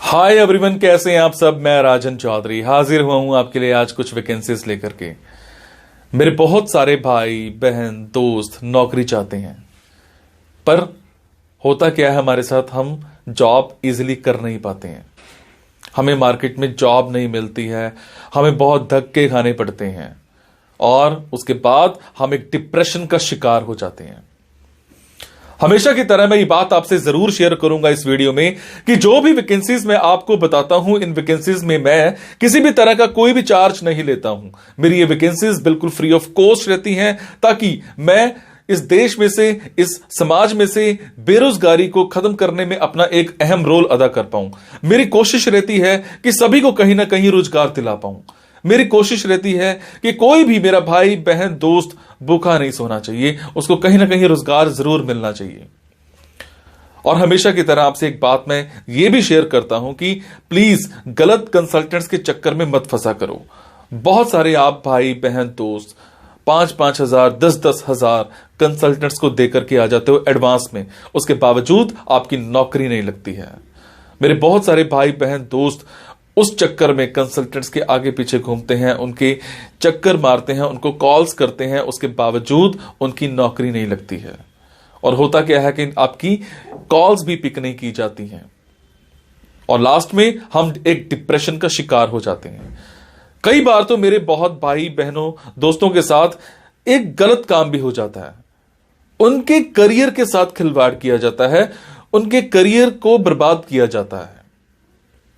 Hi everyone, कैसे हैं आप सब। मैं राजन चौधरी हाजिर हुआ हूं आपके लिए आज कुछ वैकेंसीज लेकर के। मेरे बहुत सारे भाई बहन दोस्त नौकरी चाहते हैं, पर होता क्या है हमारे साथ, हम जॉब इजीली कर नहीं पाते हैं। हमें मार्केट में जॉब नहीं मिलती है, हमें बहुत धक्के खाने पड़ते हैं और उसके बाद हम एक डिप्रेशन का शिकार हो जाते हैं। हमेशा की तरह मैं ये बात आपसे जरूर शेयर करूंगा इस वीडियो में कि जो भी वैकेंसीज मैं आपको बताता हूं, इन वैकेंसीज में मैं किसी भी तरह का कोई भी चार्ज नहीं लेता हूं। मेरी ये वैकेंसीज बिल्कुल फ्री ऑफ कॉस्ट रहती हैं, ताकि मैं इस देश में से, इस समाज में से बेरोजगारी को खत्म करने में अपना एक अहम रोल अदा कर पाऊं। मेरी कोशिश रहती है कि सभी को कहीं ना कहीं रोजगार दिला पाऊं। मेरी कोशिश रहती है कि कोई भी मेरा भाई बहन दोस्त भूखा नहीं सोना चाहिए, उसको कहीं ना कहीं रोजगार जरूर मिलना चाहिए। और हमेशा की तरह आपसे एक बात मैं ये भी शेयर करता हूं कि प्लीज गलत कंसल्टेंट्स के चक्कर में मत फंसा करो। बहुत सारे आप भाई बहन दोस्त 5-5 हजार 10-10 हजार कंसल्टेंट्स को देकर के आ जाते हो एडवांस में, उसके बावजूद आपकी नौकरी नहीं लगती है। मेरे बहुत सारे भाई बहन दोस्त उस चक्कर में कंसल्टेंट्स के आगे पीछे घूमते हैं, उनके चक्कर मारते हैं, उनको कॉल्स करते हैं, उसके बावजूद उनकी नौकरी नहीं लगती है। और होता क्या है कि आपकी कॉल्स भी पिक नहीं की जाती हैं और लास्ट में हम एक डिप्रेशन का शिकार हो जाते हैं। कई बार तो मेरे बहुत भाई बहनों दोस्तों के साथ एक गलत काम भी हो जाता है, उनके करियर के साथ खिलवाड़ किया जाता है, उनके करियर को बर्बाद किया जाता है।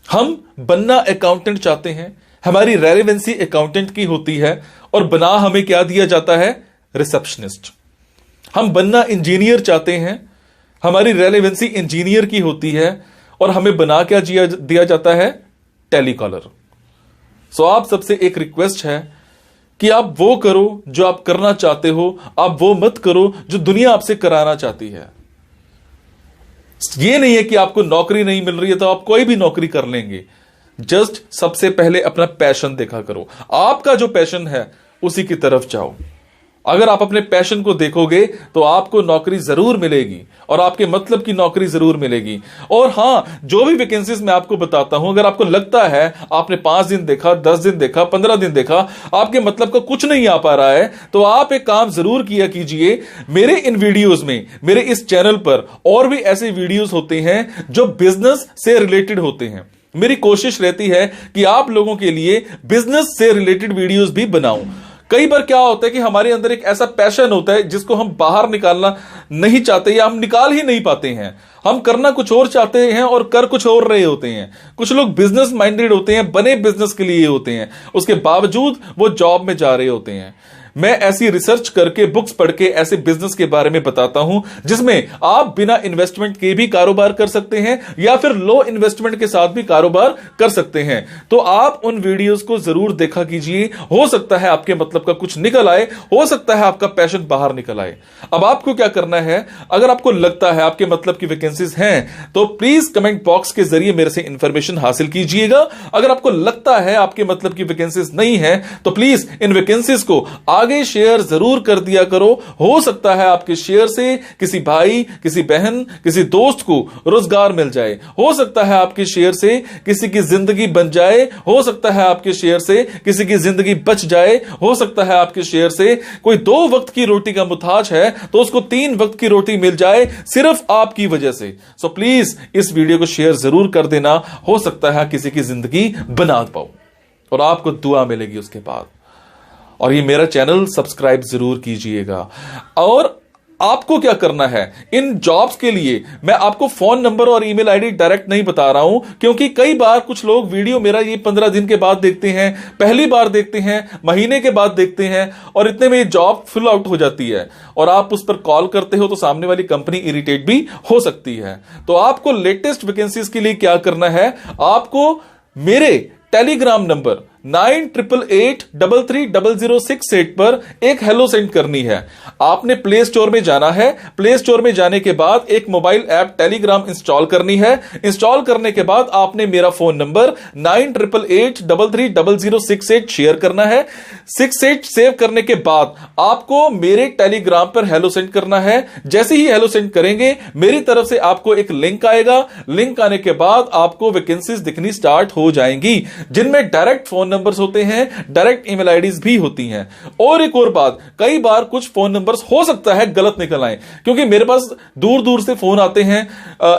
हम बनना अकाउंटेंट चाहते हैं, हमारी रेलेवेंसी अकाउंटेंट की होती है और बना हमें क्या दिया जाता है, रिसेप्शनिस्ट। हम बनना इंजीनियर चाहते हैं, हमारी रेलेवेंसी इंजीनियर की होती है और हमें बना क्या दिया जाता है, टेलीकॉलर। सो आप सबसे एक रिक्वेस्ट है कि आप वो करो जो आप करना चाहते हो, आप वो मत करो जो दुनिया आपसे कराना चाहती है। ये नहीं है कि आपको नौकरी नहीं मिल रही है तो आप कोई भी नौकरी कर लेंगे। जस्ट सबसे पहले अपना पैशन देखा करो, आपका जो पैशन है उसी की तरफ जाओ। अगर आप अपने पैशन को देखोगे तो आपको नौकरी जरूर मिलेगी और आपके मतलब की नौकरी जरूर मिलेगी। और हां, जो भी वैकेंसीज मैं आपको बताता हूं, अगर आपको लगता है आपने 5 दिन देखा, 10 दिन देखा, 15 दिन देखा, आपके मतलब का कुछ नहीं आ पा रहा है, तो आप एक काम जरूर किया कीजिए। मेरे इन वीडियोस में, मेरे इस चैनल पर और भी ऐसे वीडियोस होते हैं जो बिजनेस से रिलेटेड होते हैं। मेरी कोशिश रहती है कि आप लोगों के लिए बिजनेस से रिलेटेड वीडियोस भी बनाऊं। कई बार क्या होता है कि हमारे अंदर एक ऐसा पैशन होता है जिसको हम बाहर निकालना नहीं चाहते या हम निकाल ही नहीं पाते हैं। हम करना कुछ और चाहते हैं और कर कुछ और रहे होते हैं। कुछ लोग बिजनेस माइंडेड होते हैं, बने बिजनेस के लिए होते हैं, उसके बावजूद वो जॉब में जा रहे होते हैं। मैं ऐसी रिसर्च करके, बुक्स पढ़ के ऐसे बिजनेस के बारे में बताता हूं जिसमें आप बिना इन्वेस्टमेंट के भी कारोबार कर सकते हैं या फिर लो इन्वेस्टमेंट के साथ भी कारोबार कर सकते हैं। तो आप उन वीडियोस को जरूर देखा कीजिए, हो सकता है आपके मतलब का कुछ निकल आए, हो सकता है आपका पैशन बाहर निकल आए। अब आपको क्या करना है, अगर आपको लगता है आपके मतलब की वैकेंसीज हैं तो प्लीज कमेंट बॉक्स के जरिए मेरे से इंफॉर्मेशन हासिल कीजिएगा। अगर आपको लगता है आपके मतलब की वैकेंसीज नहीं है तो प्लीज इन वैकेंसीज को आगे शेयर जरूर कर दिया करो। हो सकता है आपके शेयर से किसी भाई, किसी बहन, किसी दोस्त को रोजगार मिल जाए। हो सकता है आपके शेयर से किसी की जिंदगी बन जाए। हो सकता है आपके शेयर से किसी की जिंदगी बच जाए। हो सकता है आपके शेयर से कोई 2 वक्त की रोटी का मुताज है तो उसको 3 वक्त की रोटी मिल जाए, सिर्फ आपकी वजह से। सो प्लीज इस वीडियो को शेयर जरूर कर देना। हो सकता है किसी की जिंदगी बना पाओ और आपको दुआ मिलेगी उसके बाद। और ये मेरा चैनल सब्सक्राइब जरूर कीजिएगा। और आपको क्या करना है, इन जॉब्स के लिए मैं आपको फोन नंबर और ईमेल आईडी डायरेक्ट नहीं बता रहा हूं, क्योंकि कई बार कुछ लोग वीडियो मेरा ये 15 दिन के बाद देखते हैं, पहली बार देखते हैं, महीने के बाद देखते हैं और इतने में ये जॉब फिल आउट हो जाती है और आप उस पर कॉल करते हो तो सामने वाली कंपनी इरिटेट भी हो सकती है। तो आपको लेटेस्ट वैकेंसीज के लिए क्या करना है, आपको मेरे टेलीग्राम नंबर 9888330068 पर एक हेलो सेंड करनी है। आपने प्ले स्टोर में जाना है, प्ले स्टोर में जाने के बाद एक मोबाइल ऐप टेलीग्राम इंस्टॉल करनी है। इंस्टॉल करने के बाद आपने मेरा फोन नंबर 9888330068 शेयर करना है। 68 सेव करने के बाद आपको मेरे टेलीग्राम पर हेलो सेंड करना है। जैसे ही हेलो सेंड करेंगे मेरी तरफ से आपको एक लिंक आएगा। लिंक आने के बाद आपको वैकेंसीज दिखनी स्टार्ट हो जाएंगी, जिनमें डायरेक्ट फोन नंबर्स होते हैं, डायरेक्ट ईमेल आईडीज भी होती हैं। और एक और बात, कई बार कुछ फोन नंबर्स हो सकता है गलत निकल आए, क्योंकि मेरे पास दूर दूर से फोन आते हैं,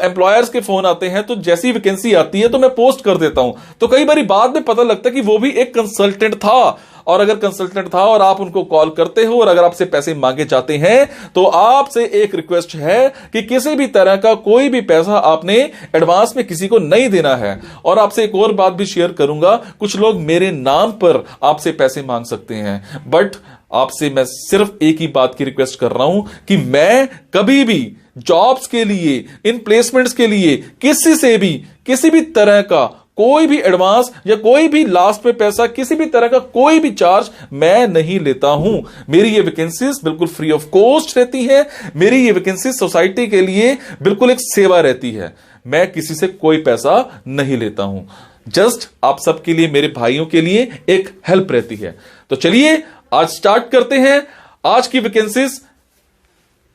एम्प्लॉयर्स के फोन आते हैं, तो जैसी वैकेंसी आती है तो मैं पोस्ट कर देता हूं। तो कई बार बाद में पता लगता है कि वो भी एक कंसल्टेंट था, और अगर कंसल्टेंट था और आप उनको कॉल करते हो और अगर आपसे पैसे मांगे जाते हैं तो आपसे एक रिक्वेस्ट है कि किसी भी तरह का कोई भी पैसा आपने एडवांस में किसी को नहीं देना है। और आपसे एक और बात भी शेयर करूंगा, कुछ लोग मेरे नाम पर आपसे पैसे मांग सकते हैं, बट आपसे मैं सिर्फ एक ही बात की रिक्वेस्ट कर रहा हूं कि मैं कभी भी जॉब्स के लिए, इन प्लेसमेंट्स के लिए किसी से भी किसी भी तरह का कोई भी एडवांस या कोई भी लास्ट में पैसा, किसी भी तरह का कोई भी चार्ज मैं नहीं लेता हूं। मेरी ये वैकेंसीज बिल्कुल फ्री ऑफ कॉस्ट रहती है। मेरी ये वैकेंसीज सोसाइटी के लिए बिल्कुल एक सेवा रहती है। मैं किसी से कोई पैसा नहीं लेता हूं, जस्ट आप सबके लिए, मेरे भाइयों के लिए एक हेल्प रहती है। तो चलिए आज स्टार्ट करते हैं। आज की वैकेंसीज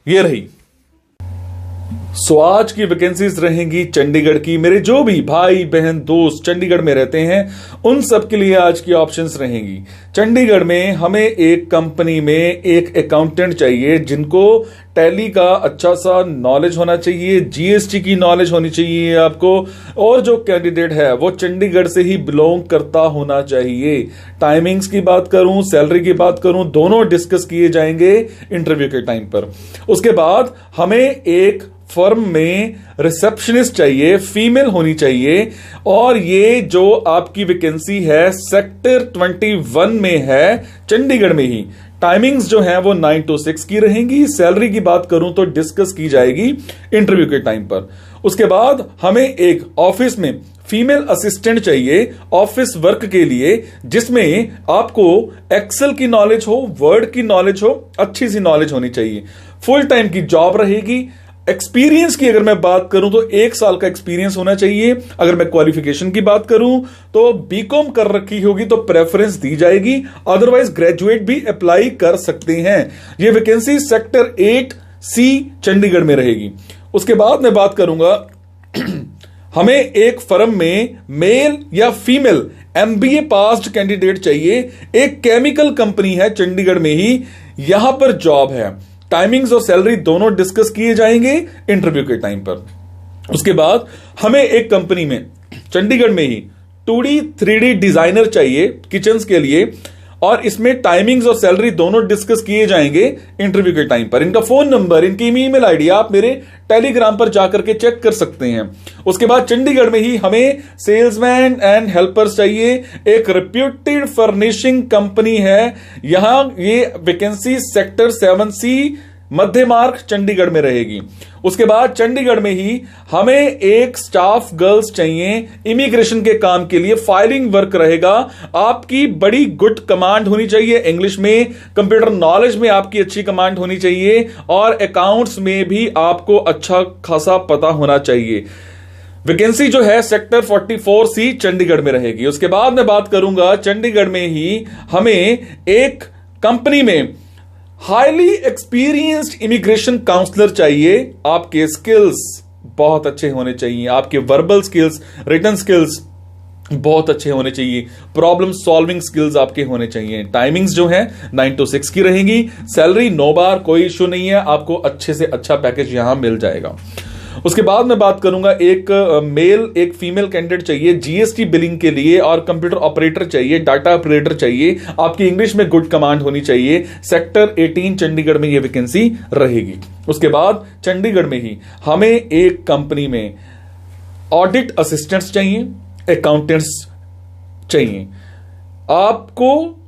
ये रही। आज की वैकेंसीज रहेंगी चंडीगढ़ की। मेरे जो भी भाई बहन दोस्त चंडीगढ़ में रहते हैं उन सब के लिए आज की ऑप्शंस रहेंगी। चंडीगढ़ में हमें एक कंपनी में एक अकाउंटेंट चाहिए जिनको टैली का अच्छा सा नॉलेज होना चाहिए, जीएसटी की नॉलेज होनी चाहिए आपको, और जो कैंडिडेट है वो चंडीगढ़ से ही बिलोंग करता होना चाहिए। टाइमिंग्स की बात करूं, सैलरी की बात करूं, दोनों डिस्कस किए जाएंगे इंटरव्यू के टाइम पर। उसके बाद हमें एक फर्म में रिसेप्शनिस्ट चाहिए, फीमेल होनी चाहिए, और ये जो आपकी वैकेंसी है सेक्टर 21 में है, चंडीगढ़ में ही। टाइमिंग्स जो है वो 9 to 6 की रहेंगी। सैलरी की बात करूं तो डिस्कस की जाएगी इंटरव्यू के टाइम पर। उसके बाद हमें एक ऑफिस में फीमेल असिस्टेंट चाहिए ऑफिस वर्क के लिए, जिसमें आपको एक्सेल की नॉलेज हो, वर्ड की नॉलेज हो, अच्छी सी नॉलेज होनी चाहिए। फुल टाइम की जॉब रहेगी। एक्सपीरियंस की अगर मैं बात करूं तो 1 साल का एक्सपीरियंस होना चाहिए। अगर मैं क्वालिफिकेशन की बात करूं तो बीकॉम कर रखी होगी तो प्रेफरेंस दी जाएगी, अदरवाइज ग्रेजुएट भी अप्लाई कर सकते हैं। यह वैकेंसी सेक्टर 8C चंडीगढ़ में रहेगी। उसके बाद मैं बात करूंगा हमें एक फर्म में मेल या फीमेल MBA पास्ड कैंडिडेट चाहिए। एक केमिकल कंपनी है चंडीगढ़ में ही, यहां पर जॉब है। टाइमिंग्स और सैलरी दोनों डिस्कस किए जाएंगे इंटरव्यू के टाइम पर। उसके बाद हमें एक कंपनी में चंडीगढ़ में ही 2D 3D डिजाइनर चाहिए किचन्स के लिए, और इसमें टाइमिंग्स और सैलरी दोनों डिस्कस किए जाएंगे इंटरव्यू के टाइम पर। इनका फोन नंबर, इनकी ईमेल आईडी आप मेरे टेलीग्राम पर जाकर के चेक कर सकते हैं। उसके बाद चंडीगढ़ में ही हमें सेल्समैन एंड हेल्पर्स चाहिए। एक रिप्यूटेड फर्निशिंग कंपनी है, यहां ये वैकेंसी सेक्टर 7C मध्य मार्ग चंडीगढ़ में रहेगी। उसके बाद चंडीगढ़ में ही हमें एक स्टाफ गर्ल्स चाहिए इमिग्रेशन के काम के लिए। फाइलिंग वर्क रहेगा। आपकी बड़ी गुड कमांड होनी चाहिए इंग्लिश में, कंप्यूटर नॉलेज में आपकी अच्छी कमांड होनी चाहिए, और अकाउंट्स में भी आपको अच्छा खासा पता होना चाहिए। वैकेंसी जो है सेक्टर 44C चंडीगढ़ में रहेगी। उसके बाद मैं बात करूंगा चंडीगढ़ में ही हमें एक कंपनी में हाईली एक्सपीरियंस्ड इमिग्रेशन काउंसलर चाहिए। आपके स्किल्स बहुत अच्छे होने चाहिए, आपके वर्बल स्किल्स, रिटन स्किल्स बहुत अच्छे होने चाहिए, प्रॉब्लम सॉल्विंग स्किल्स आपके होने चाहिए। टाइमिंग्स जो है 9 to 6 की रहेंगी। सैलरी 9 बार, कोई इश्यू नहीं है, आपको अच्छे से अच्छा पैकेज यहां मिल जाएगा। उसके बाद मैं बात करूंगा एक मेल एक फीमेल कैंडिडेट चाहिए जीएसटी बिलिंग के लिए, और कंप्यूटर ऑपरेटर चाहिए, डाटा ऑपरेटर चाहिए। आपकी इंग्लिश में गुड कमांड होनी चाहिए। सेक्टर 18 चंडीगढ़ में यह वैकेंसी रहेगी। उसके बाद चंडीगढ़ में ही हमें एक कंपनी में ऑडिट असिस्टेंट्स चाहिए, अकाउंटेंट्स चाहिए। आपको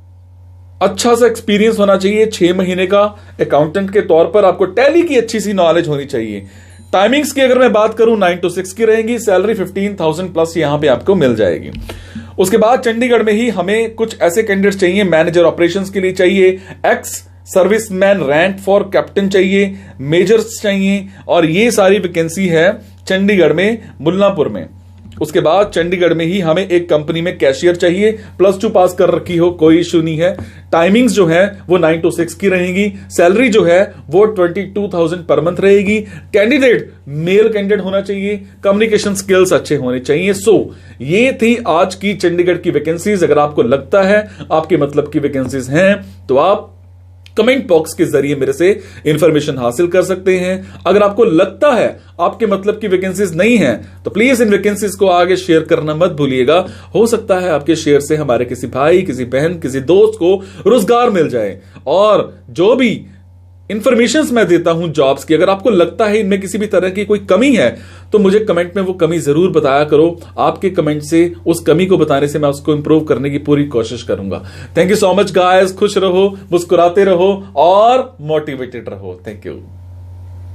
अच्छा सा एक्सपीरियंस होना चाहिए 6 महीने का। अकाउंटेंट के तौर पर आपको टैली की अच्छी सी नॉलेज होनी चाहिए। टाइमिंग्स की अगर मैं बात करूं 9 to 6 की रहेंगी। सैलरी 15,000 प्लस यहां पे आपको मिल जाएगी। उसके बाद चंडीगढ़ में ही हमें कुछ ऐसे कैंडिडेट्स चाहिए, मैनेजर ऑपरेशंस के लिए चाहिए, ex serviceman rank for captain चाहिए, मेजर्स चाहिए, और ये सारी वैकेंसी है चंडीगढ़ में, मुल्लांपुर में। उसके बाद चंडीगढ़ में ही हमें एक कंपनी में कैशियर चाहिए, +2 पास कर रखी हो, कोई इश्यू नहीं है। टाइमिंग्स जो है वो 9 to 6 की रहेगी। सैलरी जो है वो 22,000 पर मंथ रहेगी। कैंडिडेट मेल कैंडिडेट होना चाहिए, कम्युनिकेशन स्किल्स अच्छे होने चाहिए। ये थी आज की चंडीगढ़ की वैकेंसीज। अगर आपको लगता है आपके मतलब की वैकेंसीज हैं तो आप कमेंट बॉक्स के जरिए मेरे से इंफॉर्मेशन हासिल कर सकते हैं। अगर आपको लगता है आपके मतलब की वैकेंसीज नहीं है तो प्लीज इन वैकेंसीज को आगे शेयर करना मत भूलिएगा। हो सकता है आपके शेयर से हमारे किसी भाई, किसी बहन, किसी दोस्त को रोजगार मिल जाए। और जो भी इंफॉर्मेशन मैं देता हूं जॉब्स की, अगर आपको लगता है इनमें किसी भी तरह की कोई कमी है तो मुझे कमेंट में वो कमी जरूर बताया करो। आपके कमेंट से उस कमी को बताने से मैं उसको इंप्रूव करने की पूरी कोशिश करूंगा। Thank you so much guys. खुश रहो, मुस्कुराते रहो और मोटिवेटेड रहो। Thank you.